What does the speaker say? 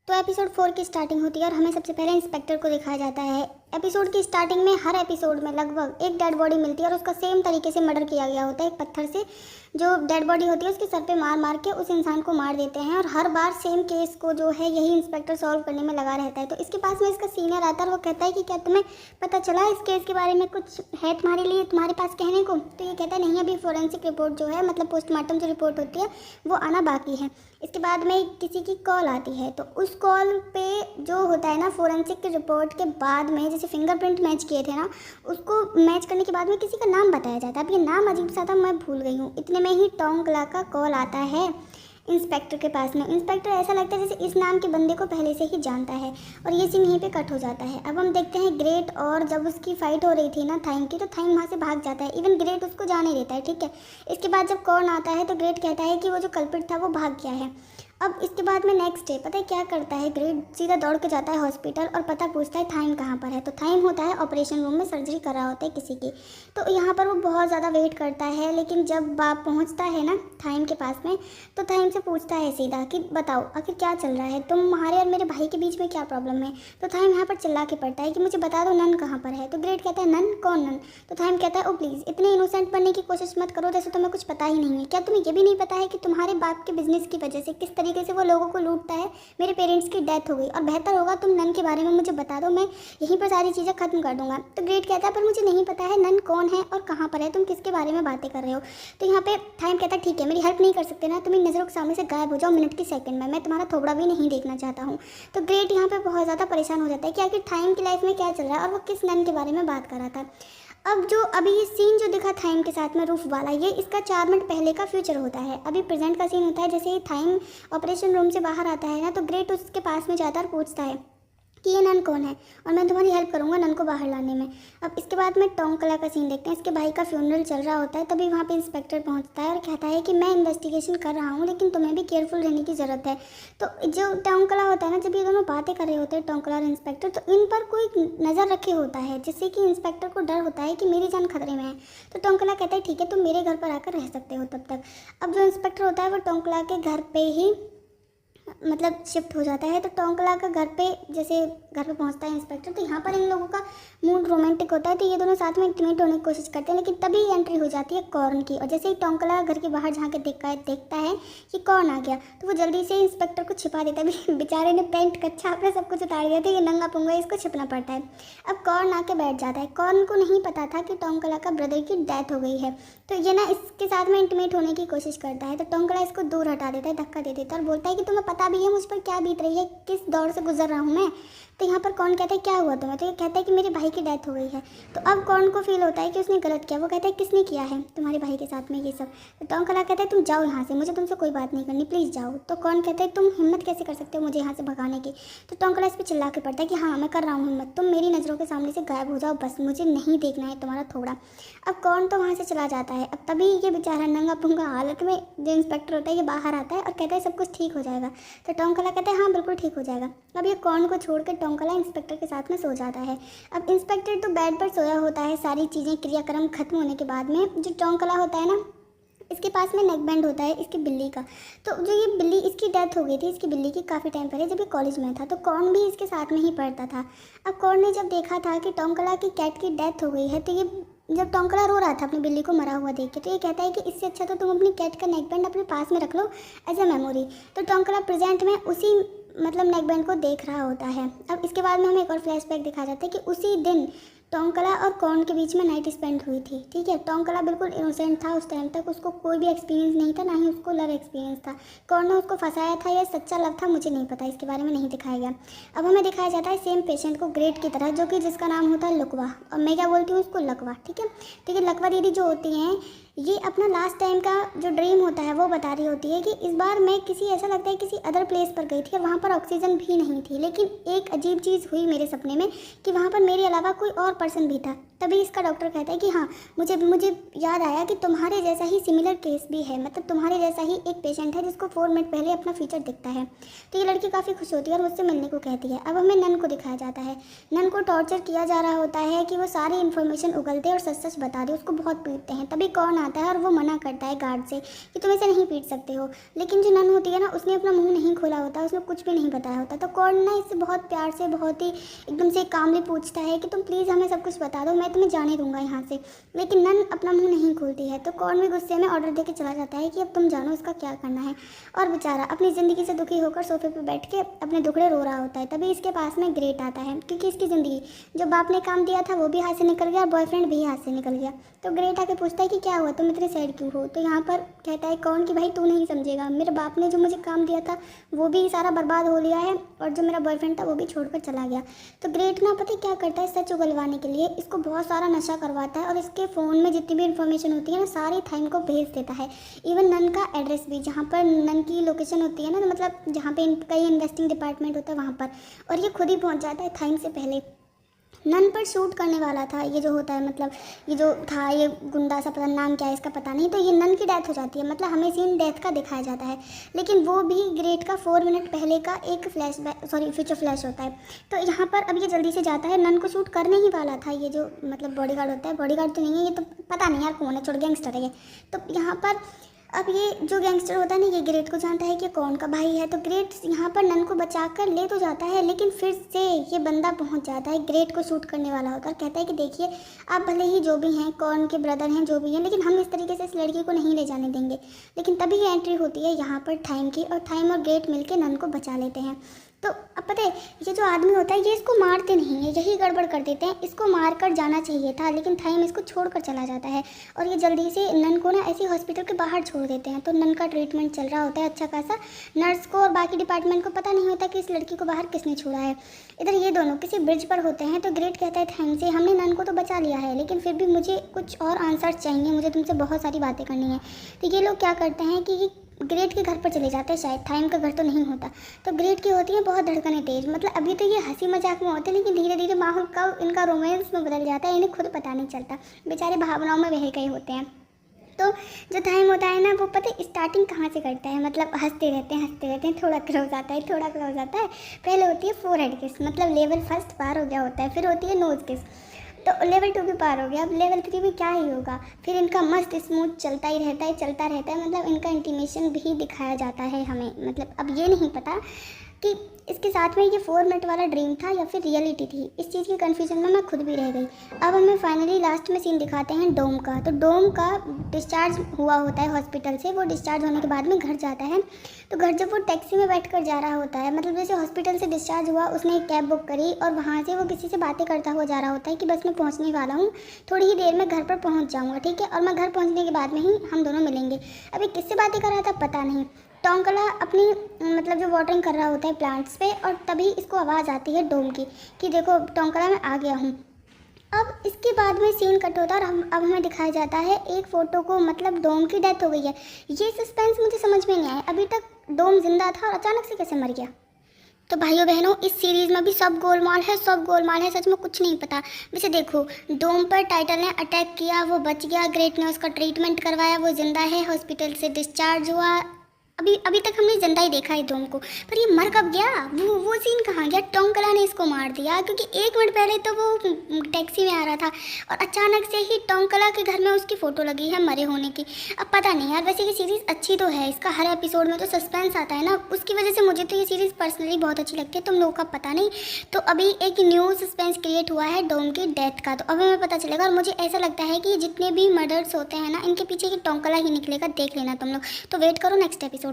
तो एपिसोड 4 की स्टार्टिंग होती है और हमें सबसे पहले इंस्पेक्टर को दिखाया जाता है। एपिसोड की स्टार्टिंग में हर एपिसोड में लगभग एक डेड बॉडी मिलती है और उसका सेम तरीके से मर्डर किया गया होता है। एक पत्थर से जो डेड बॉडी होती है उसके सर पे मार मार के उस इंसान को मार देते हैं और हर बार सेम केस को जो है यही इंस्पेक्टर सॉल्व करने में लगा रहता है। तो इसके पास में इसका सीनियर आता है और वो कहता है कि क्या तुम्हें पता चला इस केस के बारे में, कुछ है तुम्हारे लिए, तुम्हारे पास कहने को? तो ये कहता है नहीं, अभी फोरेंसिक रिपोर्ट जो है मतलब पोस्टमार्टम जो रिपोर्ट होती है वो आना बाकी है। इसके बाद में किसी की कॉल आती है तो उस कॉल पे जो होता है ना, फोरेंसिक रिपोर्ट के बाद में जैसे फिंगरप्रिंट मैच किए थे ना, उसको मैच करने के बाद में किसी का नाम बताया जाता है। अब ये नाम अजीब सा था, मैं भूल गई हूँ। इतने में ही टोंकला का कॉल आता है इंस्पेक्टर के पास में। इंस्पेक्टर ऐसा लगता है जैसे इस नाम के बंदे को पहले से ही जानता है और ये सीन यहीं पे कट हो जाता है। अब हम देखते हैं ग्रेट, और जब उसकी फ़ाइट हो रही थी ना थाइम की, तो थाइम वहाँ से भाग जाता है। इवन ग्रेट उसको जाने देता है, ठीक है। इसके बाद जब कॉर्न आता है तो ग्रेट कहता है कि वो जो कल्प्रिट था वो भाग गया है। अब इसके बाद में नेक्स्ट डे पता है क्या करता है, ग्रेट सीधा दौड़ के जाता है हॉस्पिटल और पता पूछता है थाइम कहाँ पर है। तो थाइम होता है ऑपरेशन रूम में, सर्जरी कर रहा होता है किसी की। तो यहाँ पर वो बहुत ज़्यादा वेट करता है, लेकिन जब बाप पहुँचता है ना थाइम के पास में, तो थाइम से पूछता है सीधा कि बताओ आखिर क्या चल रहा है, तुम्हारे और मेरे भाई के बीच में क्या प्रॉब्लम है। तो थाइम यहाँ पर चिल्ला के पड़ता है कि मुझे बता दो नन कहाँ पर है। तो ग्रेट कहता है नन? कौन नन? तो थाइम कहता है ओ प्लीज़ इतने इनोसेंट बनने की कोशिश मत करो जैसे तुम्हें कुछ पता ही नहीं है। क्या तुम्हें ये भी नहीं पता है कि तुम्हारे बाप के बिजनेस की वजह से किस तरीके से वो लोगों को लूटता है? मेरे पेरेंट्स की डेथ हो गई और बेहतर होगा तुम नन के बारे में मुझे बता दो, मैं यहीं पर सारी चीज़ें खत्म कर दूंगा। तो ग्रेट कहता है पर मुझे नहीं पता है नन कौन है और कहाँ पर है, तुम किसके बारे में बातें कर रहे हो। तो यहाँ पे थाइम कहता है ठीक है, मेरी हेल्प नहीं कर सकते ना, तुम्हें नज़रों के सामने से गायब हो जाओ मिनट की सेकंड में, मैं तुम्हारा थोबड़ा भी नहीं देखना चाहता हूँ। तो ग्रेट यहाँ पे बहुत ज़्यादा परेशान हो जाता है कि आखिर थाइम की लाइफ में क्या चल रहा है और वो किस नन के बारे में बात कर रहा था। अब जो अभी ये सीन जो दिखा थाइम के साथ में रूफ वाला, ये इसका 4 मिनट पहले का फ्यूचर होता है। अभी प्रेजेंट का सीन होता है। जैसे ही थाइम ऑपरेशन रूम से बाहर आता है ना, तो ग्रेट उसके पास में जाता है और पूछता है कि ये नन कौन है और मैं तुम्हारी हेल्प करूंगा नन को बाहर लाने में। अब इसके बाद में टोंकला का सीन देखते हैं। इसके भाई का फ्यूनरल चल रहा होता है, तभी वहाँ पे इंस्पेक्टर पहुँचता है और कहता है कि मैं इन्वेस्टिगेशन कर रहा हूँ लेकिन तुम्हें भी केयरफुल रहने की ज़रूरत है। तो जो टोंकला होता है ना, जब ये दोनों बातें कर रहे होते हैं टोंकला और इंस्पेक्टर, तो इन पर कोई नज़र रखे होता है जिससे कि इंस्पेक्टर को डर होता है कि मेरी जान खतरे में है। तो टोंकला कहता है ठीक है तुम मेरे घर पर आकर रह सकते हो तब तक। अब जो इंस्पेक्टर होता है वो टोंकला के घर पे ही मतलब शिफ्ट हो जाता है। तो टोंकला का घर पे जैसे घर पे पहुंचता है इंस्पेक्टर, तो यहाँ पर इन लोगों का मूड रोमांटिक होता है। तो ये दोनों साथ में इंटीमेट होने की कोशिश करते हैं, लेकिन तभी एंट्री हो जाती है कॉर्न की। और जैसे ही टोंकला घर के बाहर झाँक के देखता है कि कौन आ गया, तो वो जल्दी से इंस्पेक्टर को छिपा देता है। बेचारे ने पेंट कच्छा अपना सब कुछ उतार दिया था, ये नंगा पुंगा इसको छिपना पड़ता है। अब कॉर्न आके बैठ जाता है। कॉर्न को नहीं पता था कि टोंकला का ब्रदर की डेथ हो गई है, तो ये ना इसके साथ में इंटीमेट होने की कोशिश करता है। तो टोंकला इसको दूर हटा देता है, धक्का दे देता है और बोलता है कि तुम्हें पता भी है मुझ पर क्या बीत रही है, किस दौर से गुजर रहा हूँ मैं। तो यहाँ पर कौन कहता है क्या हुआ तुम्हें? तो ये कहता है कि मेरे भाई की डेथ हो गई है। तो अब कौन को फील होता है कि उसने गलत किया। वो कहता है किसने किया है तुम्हारे भाई के साथ में ये सब? तो टोंकला कहता है तुम जाओ यहाँ से, मुझे तुमसे कोई बात नहीं करनी, प्लीज़ जाओ। तो कौन कहता है तुम हिम्मत कैसे कर सकते हो मुझे यहाँ से भगाने की? तो टोंकला इस पर चिल्ला के पड़ता है कि हाँ मैं कर रहा हूँ हिम्मत, तुम मेरी नज़रों के सामने से गायब हो जाओ बस, मुझे नहीं देखना है तुम्हारा थोड़ा। अब कौन तो वहाँ से चला जाता है। अब तभी ये बेचारा नंगा पुंगा हालत में जो इंस्पेक्टर होता है ये बाहर आता है और कहता है सब कुछ ठीक हो जाएगा। तो टोंकला कहता है हाँ बिल्कुल ठीक हो जाएगा। अब ये कौन को छोड़ कर टोंकला इंस्पेक्टर के साथ में सो जाता है। अब इंस्पेक्टर तो बेड पर सोया होता है, सारी चीज़ें क्रियाक्रम खत्म होने के बाद में जो टोंकला होता है ना, इसके पास में नेक बैंड होता है इसकी बिल्ली का। तो जो ये बिल्ली, इसकी डेथ हो गई थी इसकी बिल्ली की काफ़ी टाइम पहले जब ये कॉलेज में था। तो कौन भी इसके साथ में ही पढ़ता था। अब कौन ने जब देखा था कि टोंकला की कैट की डेथ हो गई है, तो ये जब टोंकला रो रहा था अपनी बिल्ली को मरा हुआ देख के, तो ये कहता है कि इससे अच्छा तो तुम अपनी कैट का नेक बैंड अपने पास में रख लो एज ए मेमोरी। तो टोंकला प्रेजेंट में उसी मतलब नेक बैंड को देख रहा होता है। अब इसके बाद में हमें एक और फ्लैशबैक दिखाया जाता है कि उसी दिन टोंकला और कौन के बीच में नाइट स्पेंड हुई थी, ठीक है। टोंकला बिल्कुल इनोसेंट था उस टाइम तक, उसको कोई भी एक्सपीरियंस नहीं था, ना ही उसको लव एक्सपीरियंस था। कौन ने उसको फंसाया था या सच्चा लव था मुझे नहीं पता, इसके बारे में नहीं दिखाया गया। अब हमें दिखाया जाता है सेम पेशेंट को ग्रेट की तरह, जो कि जिसका नाम होता है लकवा, और मैं क्या बोलती हूँ उसको लकवा, ठीक है। ठीक है, लकवा दीदी जो होती हैं ये अपना लास्ट टाइम का जो ड्रीम होता है वो बता रही होती है कि इस बार मैं किसी ऐसा लगता है किसी अदर प्लेस पर गई थी और वहाँ पर ऑक्सीजन भी नहीं थी, लेकिन एक अजीब चीज़ हुई मेरे सपने में कि वहाँ पर मेरे अलावा कोई और पर्सन भी था। तभी इसका डॉक्टर कहता है कि हाँ, मुझे मुझे याद आया कि तुम्हारे जैसा ही सिमिलर केस भी है, मतलब तुम्हारे जैसा ही एक पेशेंट है जिसको 4 मिनट पहले अपना फ्यूचर दिखता है। तो ये लड़की काफ़ी खुश होती है और मुझसे मिलने को कहती है। अब हमें नन को दिखाया जाता है। नन को टॉर्चर किया जा रहा होता है कि वो सारी इन्फॉर्मेशन उगलते और सच सच बता दे। उसको बहुत पीटते हैं। तभी कौन आता है और वो मना करता है गार्ड से कि तुम ऐसे नहीं पीट सकते हो। लेकिन जो नन होती है ना, उसने अपना मुंह नहीं खोला होता, उसने कुछ भी नहीं बताया होता। तो कौन ना इससे बहुत प्यार से, बहुत ही एकदम से कामली पूछता है कि तुम प्लीज़ हमें सब कुछ बता दो, मैं तुम्हें जाने दूंगा यहाँ से। लेकिन नन अपना मुंह नहीं खोलती है। तो कौन भी गुस्से में ऑर्डर देके चला जाता है कि अब तुम जानो, इसका क्या करना है। और बेचारा अपनी ज़िंदगी से दुखी होकर सोफे पे बैठ के अपने दुखड़े रो रहा होता है। तभी इसके पास में ग्रेट आता है, क्योंकि इसकी ज़िंदगी जो बाप ने काम दिया था वो भी हाथ से निकल गया और बॉयफ्रेंड भी हाथ से निकल गया। तो ग्रेट आके पूछता है कि क्या हुआ, तुम इतने सैड क्यों हो। तो यहाँ पर कहता है कौन कि भाई तू नहीं समझेगा, मेरे बाप ने जो मुझे काम दिया था वो भी सारा बर्बाद हो लिया है और जो मेरा बॉयफ्रेंड था वो भी छोड़कर चला गया। तो ग्रेट ना पता क्या करता है, सच उगलवाने के लिए इसको बहुत सारा नशा करवाता है और इसके फ़ोन में जितनी भी इन्फॉर्मेशन होती है ना, सारी थाइम को भेज देता है। इवन नन का एड्रेस भी, जहाँ पर नन की लोकेशन होती है ना, तो मतलब जहाँ पे कई इन्वेस्टिंग डिपार्टमेंट होता है वहाँ पर, और ये खुद ही पहुँच जाता है थाइम से पहले। नन पर शूट करने वाला था ये जो होता है, मतलब ये जो था ये गुंडा सा, पता नाम क्या है इसका पता नहीं। तो ये नन की डेथ हो जाती है, मतलब हमें सीन डेथ का दिखाया जाता है, लेकिन वो भी ग्रेट का 4 मिनट पहले का एक फ्यूचर फ्लैश होता है। तो यहाँ पर अब ये जल्दी से जाता है, नन को शूट करने ही वाला था ये जो मतलब बॉडीगार्ड होता है। बॉडीगार्ड तो नहीं है ये, तो पता नहीं यार कौन है, छोड़ गैंगस्टर है ये। तो यहाँ पर अब ये जो गैंगस्टर होता है ना, ये ग्रेट को जानता है कि कौन का भाई है। तो ग्रेट यहाँ पर नन को बचा कर ले तो जाता है, लेकिन फिर से ये बंदा पहुँच जाता है, ग्रेट को शूट करने वाला होता है और कहता है कि देखिए आप भले ही जो भी हैं, कौन के ब्रदर हैं, जो भी हैं, लेकिन हम इस तरीके से इस लड़की को नहीं ले जाने देंगे। लेकिन तभी ये एंट्री होती है यहाँ पर थाइम की, और थाइम और ग्रेट मिलकर नन को बचा लेते हैं। तो अब पता है ये जो आदमी होता है ये इसको मारते नहीं है, यही गड़बड़ कर देते हैं। इसको मार कर जाना चाहिए था, लेकिन थाइम इसको छोड़कर चला जाता है और ये जल्दी से नन को ना ऐसे हॉस्पिटल के बाहर छोड़ देते हैं। तो नन का ट्रीटमेंट चल रहा होता है अच्छा खासा। नर्स को और बाकी डिपार्टमेंट को पता नहीं होता कि इस लड़की को बाहर किसने छोड़ा है। इधर ये दोनों किसी ब्रिज पर होते हैं। तो ग्रेट कहता है थैंक से, हमने नन को तो बचा लिया है, लेकिन फिर भी मुझे कुछ और आंसर्स चाहिए, मुझे तुमसे बहुत सारी बातें करनी है। तो ये लोग क्या करते हैं कि ग्रेट के घर पर चले जाते हैं, शायद थाइम का घर तो नहीं होता। तो ग्रेट की होती है बहुत धड़कनें तेज, मतलब अभी तो ये हंसी मजाक में होते हैं, लेकिन धीरे धीरे माहौल का इनका रोमांस में बदल जाता है, इन्हें खुद पता नहीं चलता, बेचारे भावनाओं में बह गए होते हैं। तो जो थाइम होता है ना, वो पता है स्टार्टिंग कहाँ से करता है, मतलब हंसते रहते हैं, थोड़ा क्लोज आता है, थोड़ा क्लोज आता है। पहले होती है फोरहेड किस, मतलब लेवल फर्स्ट पार हो गया होता है, फिर होती है नोज किस, तो लेवल 2 भी पार हो गया। अब लेवल 3 में क्या ही होगा, फिर इनका मस्त स्मूथ चलता ही रहता है, चलता रहता है, मतलब इनका इंटीमेशन भी दिखाया जाता है हमें। मतलब अब ये नहीं पता कि इसके साथ में ये 4 मिनट वाला ड्रीम था या फिर रियलिटी थी। इस चीज़ की कन्फ्यूजन में मैं खुद भी रह गई। अब हमें फाइनली लास्ट में सीन दिखाते हैं डोम का। तो डोम का डिस्चार्ज हुआ होता है हॉस्पिटल से, वो डिस्चार्ज होने के बाद में घर जाता है। तो घर जब वो टैक्सी में बैठ कर जा रहा होता है, मतलब जैसे हॉस्पिटल से डिस्चार्ज हुआ, उसने एक कैब बुक करी और वहाँ से वो किसी से बातें करता हुआ जा रहा होता है कि बस मैं पहुँचने वाला हूँ, थोड़ी ही देर में घर पर पहुँच जाऊँगा, ठीक है, और मैं घर पहुँचने के बाद में ही हम दोनों मिलेंगे। अभी किससे बातें कर रहा था पता नहीं। टोंकला अपनी मतलब जो वाटरिंग कर रहा होता है प्लांट्स पे, और तभी इसको आवाज़ आती है डोम की कि देखो टोंकला मैं आ गया हूँ। अब इसके बाद में सीन कट होता है और अब हमें दिखाया जाता है एक फ़ोटो को, मतलब डोम की डेथ हो गई है। ये सस्पेंस मुझे समझ में नहीं आया, अभी तक डोम जिंदा था और अचानक से कैसे मर गया। तो भाइयों बहनों, इस सीरीज़ में भी सब गोलमाल है, सब गोलमाल है, सच में कुछ नहीं पता। वैसे देखो, डोम पर टाइटल ने अटैक किया, वो बच गया, ग्रेट ने उसका ट्रीटमेंट करवाया, वो जिंदा है, हॉस्पिटल से डिस्चार्ज हुआ। अभी तक हमने जिंदा ही देखा है डोम को, पर ये मर कब गया, वो सीन कहाँ गया। टोंकला ने इसको मार दिया, क्योंकि 1 मिनट पहले तो वो टैक्सी में आ रहा था और अचानक से ही टोंकला के घर में उसकी फ़ोटो लगी है मरे होने की। अब पता नहीं यार, वैसे ये सीरीज़ अच्छी तो है, इसका हर एपिसोड में तो सस्पेंस आता है ना, उसकी वजह से मुझे तो ये सीरीज़ पर्सनली बहुत अच्छी लगती है, तुम लोगों का पता नहीं। तो अभी एक न्यू सस्पेंस क्रिएट हुआ है डोम की डेथ का, तो अभी हमें पता चलेगा। और मुझे ऐसा लगता है कि जितने भी मर्डर्स होते हैं ना, इनके पीछे ये टोंकला ही निकलेगा, देख लेना तुम लोग। तो वेट करो नेक्स्ट एपिसोड।